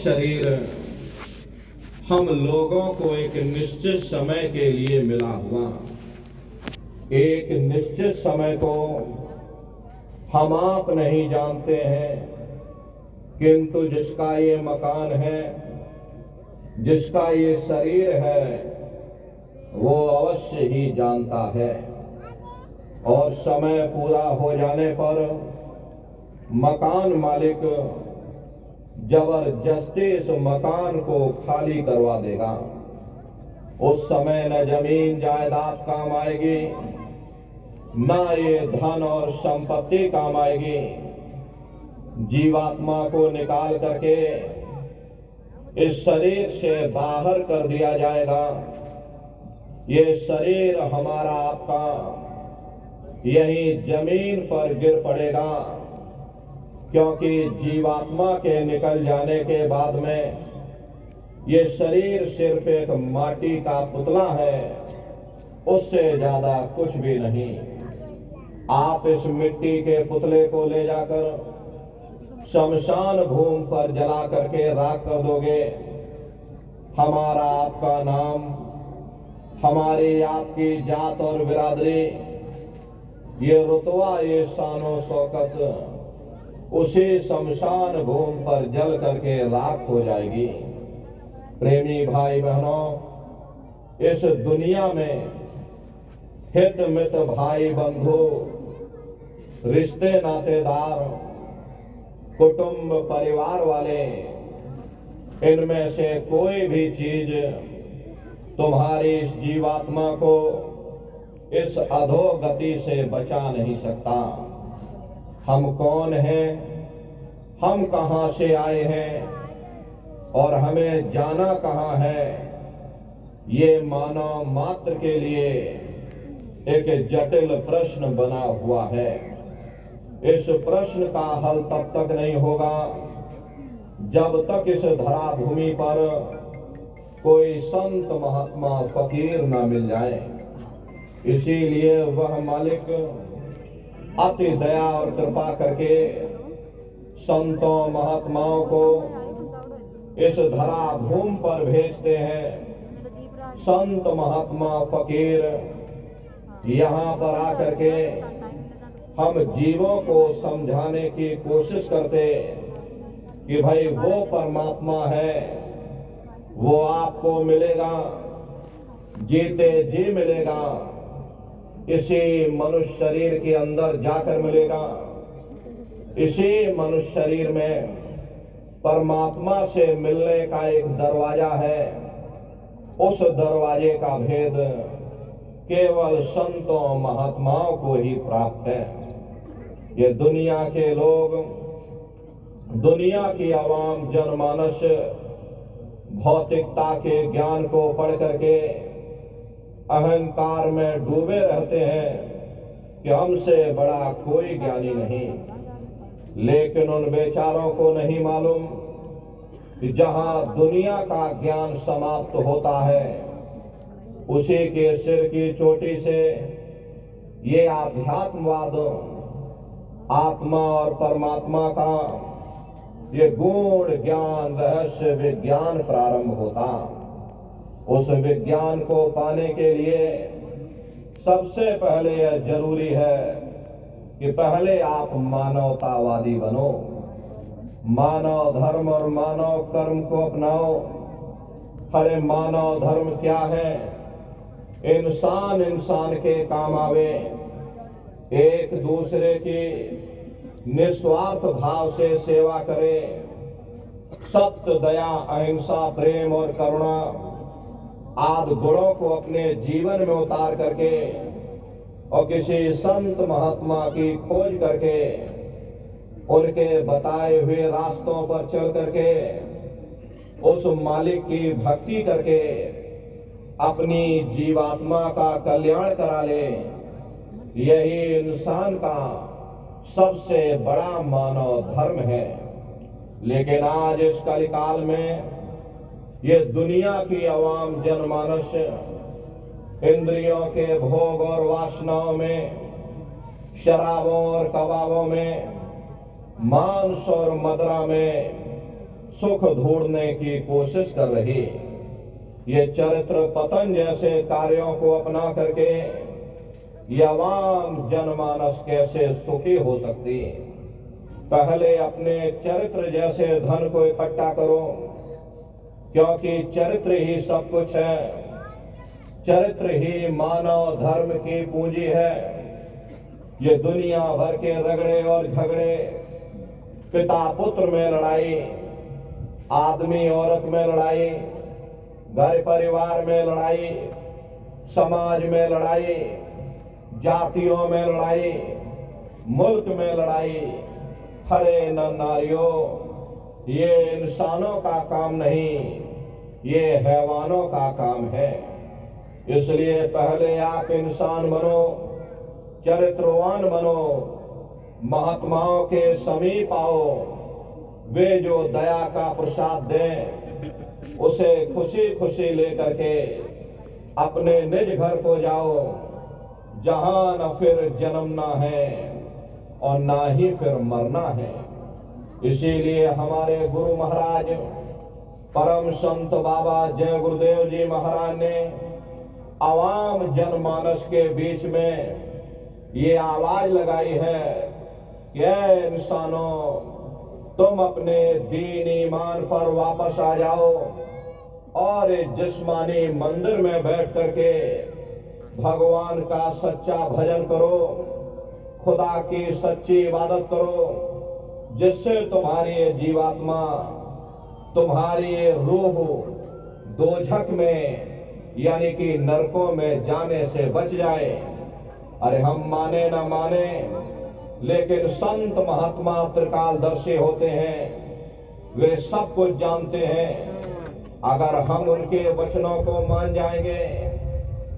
शरीर हम लोगों को एक निश्चित समय के लिए मिला हुआ, एक निश्चित समय को हम आप नहीं जानते हैं, किंतु जिसका ये मकान है, जिसका ये शरीर है, वो अवश्य ही जानता है। और समय पूरा हो जाने पर मकान मालिक जबरदस्ती इस मकान को खाली करवा देगा। उस समय न जमीन जायदाद काम आएगी, न ये धन और संपत्ति काम आएगी। जीवात्मा को निकाल करके इस शरीर से बाहर कर दिया जाएगा। ये शरीर हमारा आपका यही जमीन पर गिर पड़ेगा, क्योंकि जीवात्मा के निकल जाने के बाद में ये शरीर सिर्फ एक माटी का पुतला है, उससे ज्यादा कुछ भी नहीं। आप इस मिट्टी के पुतले को ले जाकर शमशान भूमि पर जला करके राख कर दोगे। हमारा आपका नाम, हमारी आपकी जात और बिरादरी, ये रुतबा, ये शानो शौकत उसी शमशान भूमि पर जल करके राख हो जाएगी। प्रेमी भाई बहनों, इस दुनिया में हित मित भाई बंधु, रिश्ते नातेदार, कुटुंब परिवार वाले, इनमें से कोई भी चीज तुम्हारी इस जीवात्मा को इस अधोगति से बचा नहीं सकता। हम कौन हैं, हम कहां से आए हैं और हमें जाना कहां है, ये मानव मात्र के लिए एक जटिल प्रश्न बना हुआ है। इस प्रश्न का हल तब तक नहीं होगा जब तक इस धरा भूमि पर कोई संत महात्मा फकीर ना मिल जाए। इसीलिए वह मालिक अति दया और कृपा करके संतों महात्माओं को इस धरा भूमि पर भेजते हैं। संत महात्मा फकीर यहाँ पर आकर के हम जीवों को समझाने की कोशिश करते कि भाई वो परमात्मा है, वो आपको मिलेगा, जीते जी मिलेगा, इसी मनुष्य शरीर के अंदर जाकर मिलेगा। इसी मनुष्य शरीर में परमात्मा से मिलने का एक दरवाजा है। उस दरवाजे का भेद केवल संतों महात्माओं को ही प्राप्त है। ये दुनिया के लोग, दुनिया की आवाम जनमानस भौतिकता के ज्ञान को पढ़ करके अहंकार में डूबे रहते हैं कि हमसे बड़ा कोई ज्ञानी नहीं। लेकिन उन बेचारों को नहीं मालूम कि जहां दुनिया का ज्ञान समाप्त होता है, उसी के सिर की चोटी से ये आध्यात्मवाद, आत्मा और परमात्मा का ये गूढ़ ज्ञान, रहस्य विज्ञान प्रारंभ होता। उस विज्ञान को पाने के लिए सबसे पहले यह जरूरी है कि पहले आप मानवतावादी बनो, मानव धर्म और मानव कर्म को अपनाओ। अरे मानव धर्म क्या है? इंसान इंसान के काम आवे, एक दूसरे की निस्वार्थ भाव से सेवा करे, सत्य, दया, अहिंसा, प्रेम और करुणा आदि गुणों को अपने जीवन में उतार करके और किसी संत महात्मा की खोज करके उनके बताए हुए रास्तों पर चल करके उस मालिक की भक्ति करके अपनी जीवात्मा का कल्याण करा ले, यही इंसान का सबसे बड़ा मानव धर्म है। लेकिन आज इस कलिकाल में ये दुनिया की आवाम जनमानस इंद्रियों के भोग और वासनाओं में, शराबों और कबाबों में, मांस और मदिरा में सुख ढूंढने की कोशिश कर रही। ये चरित्र पतन जैसे कार्यों को अपना करके ये आवाम जनमानस कैसे सुखी हो सकती। पहले अपने चरित्र जैसे धन को इकट्ठा करो, क्योंकि चरित्र ही सब कुछ है। चरित्र ही मानव धर्म की पूंजी है। ये दुनिया भर के रगड़े और झगड़े, पिता पुत्र में लड़ाई, आदमी औरत में लड़ाई, घर परिवार में लड़ाई, समाज में लड़ाई, जातियों में लड़ाई, मुल्क में लड़ाई, हरे न नारियों, ये इंसानों का काम नहीं, ये हैवानों का काम है। इसलिए पहले आप इंसान बनो, चरित्रवान बनो, महात्माओं के समीप आओ। वे जो दया का प्रसाद दें उसे खुशी खुशी लेकर के अपने निज घर को जाओ, जहां न फिर जन्मना है और ना ही फिर मरना है। इसीलिए हमारे गुरु महाराज परम संत बाबा जय गुरुदेव जी महाराज ने आवाम जनमानस के बीच में ये आवाज लगाई है कि ऐ इंसानों, तुम अपने दीन ईमान पर वापस आ जाओ और जिस्मानी मंदिर में बैठ करके भगवान का सच्चा भजन करो, खुदा की सच्ची इबादत करो, जिससे तुम्हारी ये जीवात्मा, तुम्हारी ये रूह दोजख में यानी कि नरकों में जाने से बच जाए। अरे हम माने न माने, लेकिन संत महात्मा त्रिकालदर्शी होते हैं, वे सब कुछ जानते हैं। अगर हम उनके वचनों को मान जाएंगे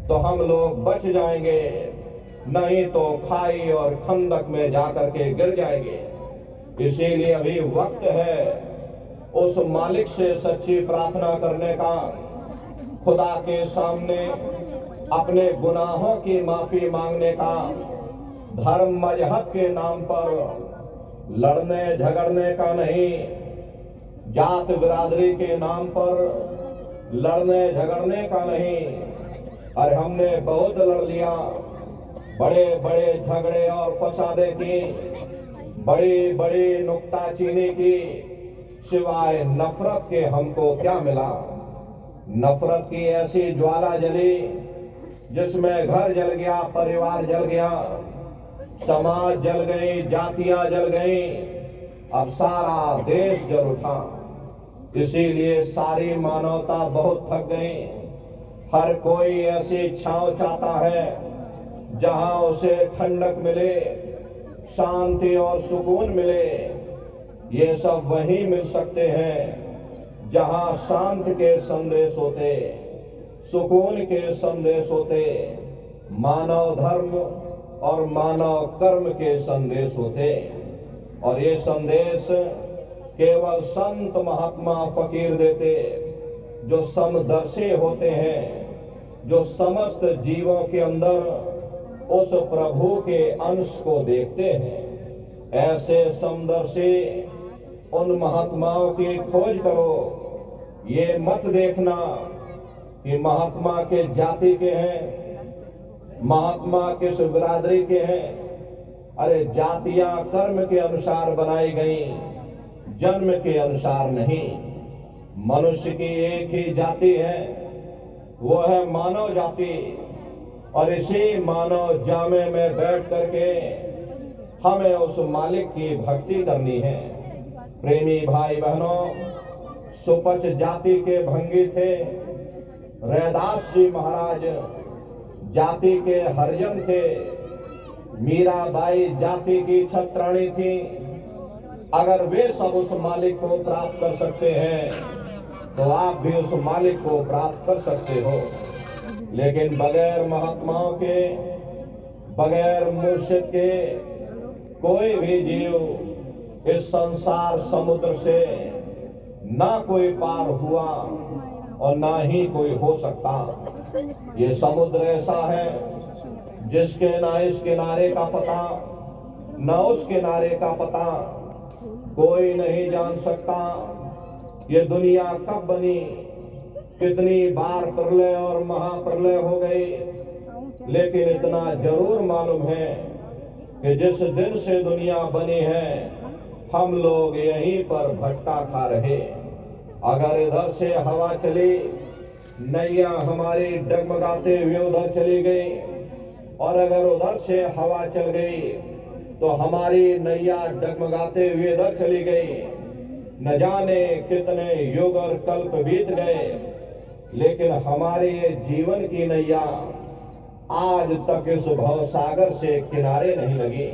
तो हम लोग बच जाएंगे, नहीं तो खाई और खंदक में जाकर के गिर जाएंगे। इसीलिए अभी वक्त है उस मालिक से सच्ची प्रार्थना करने का, खुदा के सामने अपने गुनाहों की माफी मांगने का, धर्म मजहब के नाम पर लड़ने झगड़ने का नहीं, जात बिरादरी के नाम पर लड़ने झगड़ने का नहीं। और हमने बहुत लड़ लिया, बड़े बड़े झगड़े और फसादे की, बड़ी बड़ी नुक्ताचीनी की, सिवाय नफरत के हमको क्या मिला। नफरत की ऐसी ज्वाला जली जिसमें घर जल गया, परिवार जल गया, समाज जल गई, जातियां जल गई, अब सारा देश जल उठा। इसीलिए सारी मानवता बहुत थक गई। हर कोई ऐसी छांव चाहता है जहां उसे ठंडक मिले, शांति और सुकून मिले। ये सब वहीं मिल सकते हैं जहां शांत के संदेश होते, सुकून के संदेश होते, मानव धर्म और मानव कर्म के संदेश होते। और ये संदेश केवल संत महात्मा फकीर देते, जो समदर्शी होते हैं, जो समस्त जीवों के अंदर उस प्रभु के अंश को देखते हैं। ऐसे समदर्शी उन महात्माओं की खोज करो। ये मत देखना कि महात्मा के जाति के हैं, महात्मा किस बिरादरी के हैं। अरे जातियां कर्म के अनुसार बनाई गई, जन्म के अनुसार नहीं। मनुष्य की एक ही जाति है, वो है मानव जाति। और इसी मानव जामे में बैठ करके हमें उस मालिक की भक्ति करनी है। प्रेमी भाई बहनों, सुपच जाति के भंगी थे, रैदास जी महाराज जाति के हरिजन थे, मीराबाई जाति की छत्राणी थी। अगर वे सब उस मालिक को प्राप्त कर सकते हैं तो आप भी उस मालिक को प्राप्त कर सकते हो। लेकिन बगैर महात्माओं के, बगैर मुर्शिद के कोई भी जीव इस संसार समुद्र से ना कोई पार हुआ और ना ही कोई हो सकता। ये समुद्र ऐसा है जिसके ना इस किनारे का पता, ना उस किनारे का पता कोई नहीं जान सकता। ये दुनिया कब बनी, कितनी बार प्रलय और महाप्रलय हो गई, लेकिन इतना जरूर मालूम है कि जिस दिन से दुनिया बनी है हम लोग यहीं पर भटका खा रहे। अगर इधर से हवा चली, नैया हमारी डगमगाते हुए उधर चली गई, और अगर उधर से हवा चल गई तो हमारी नैया डगमगाते हुए इधर चली गई। न जाने कितने युग और कल्प बीत गए, लेकिन हमारे ये जीवन की नैया आज तक इस भवसागर से किनारे नहीं लगी।